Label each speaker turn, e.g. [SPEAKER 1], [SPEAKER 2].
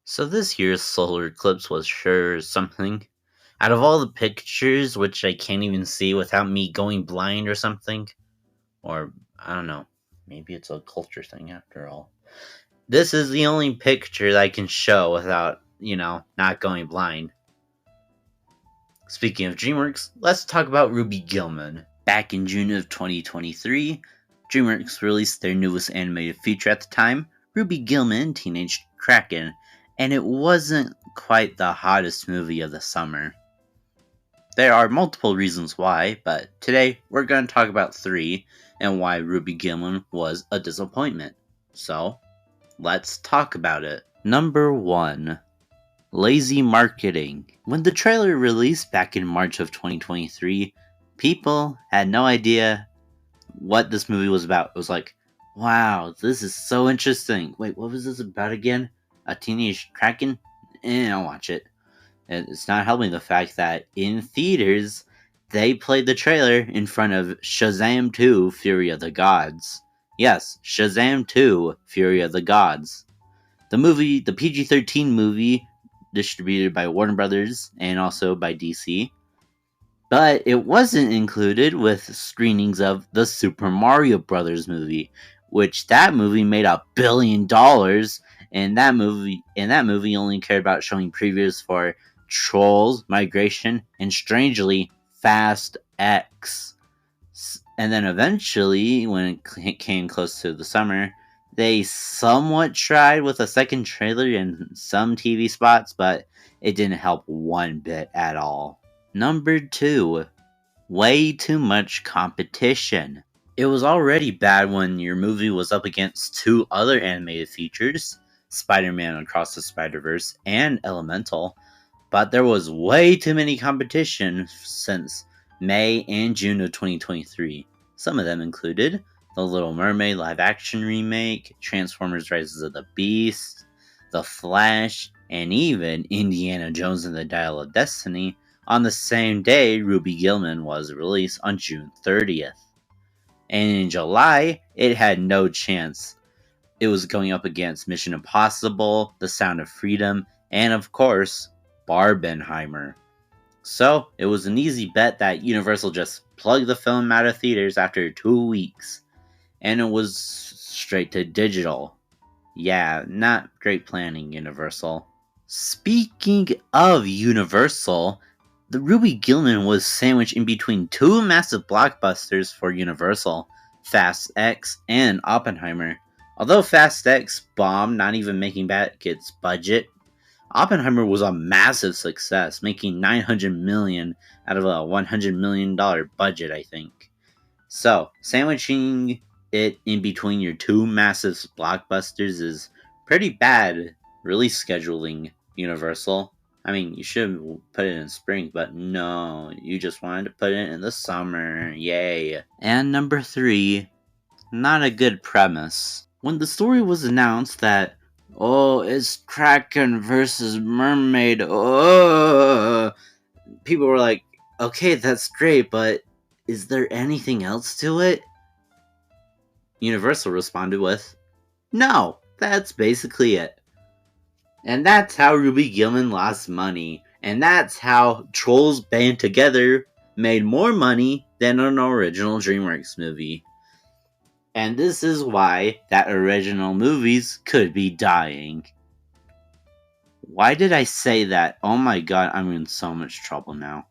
[SPEAKER 1] So this year's solar eclipse was sure something. Out of all the pictures, which I can't even see without me going blind or something, or I don't know, maybe it's a culture thing after all. This is the only picture that I can show without, not going blind. Speaking of DreamWorks, let's talk about Ruby Gillman. Back in June of 2023, DreamWorks released their newest animated feature at the time, Ruby Gillman, Teenage Kraken, and it wasn't quite the hottest movie of the summer. There are multiple reasons why, but today we're going to talk about 3 and why Ruby Gillman was a disappointment. So, let's talk about it. Number 1. Lazy marketing. When the trailer released back in March of 2023, people had no idea what this movie was about. It was like, wow, this is so interesting. Wait, what was this about again? A teenage kraken? I'll watch it. It's not helping the fact that in theaters, they played the trailer in front of Shazam 2 Fury of the Gods. Yes, Shazam 2 Fury of the Gods. The PG-13 movie, distributed by Warner Brothers and also by DC. But it wasn't included with screenings of the Super Mario Brothers movie, which that movie made $1 billion, and that movie only cared about showing previews for Trolls, Migration, and strangely, Fast X. And then eventually, when it came close to the summer, they somewhat tried with a second trailer and some TV spots, but it didn't help one bit at all. Number 2. Way too much competition. It was already bad when your movie was up against 2 other animated features, Spider-Man Across the Spider-Verse and Elemental, but there was way too many competition since May and June of 2023. Some of them included The Little Mermaid live-action remake, Transformers Rises of the Beast, The Flash, and even Indiana Jones and the Dial of Destiny on the same day Ruby Gillman was released on June 30th. And in July, it had no chance. It was going up against Mission Impossible, The Sound of Freedom, and of course, Barbenheimer. So, it was an easy bet that Universal just plugged the film out of theaters after 2 weeks. And it was straight to digital. Yeah, not great planning, Universal. Speaking of Universal, the Ruby Gillman was sandwiched in between 2 massive blockbusters for Universal, Fast X and Oppenheimer. Although Fast X bombed, not even making back its budget, Oppenheimer was a massive success, making $900 million out of a $100 million budget, I think. So, sandwiching it in between your 2 massive blockbusters is pretty bad release scheduling, Universal. I mean, you should put it in spring, but no, you just wanted to put it in the summer. Yay. And number 3, not a good premise. When the story was announced that, oh, it's Kraken versus Mermaid, people were like, okay, that's great, but is there anything else to it? Universal responded with, no, that's basically it. And that's how Ruby Gillman lost money. And that's how Trolls Band Together made more money than an original DreamWorks movie. And this is why that original movies could be dying. Why did I say that? Oh my god, I'm in so much trouble now.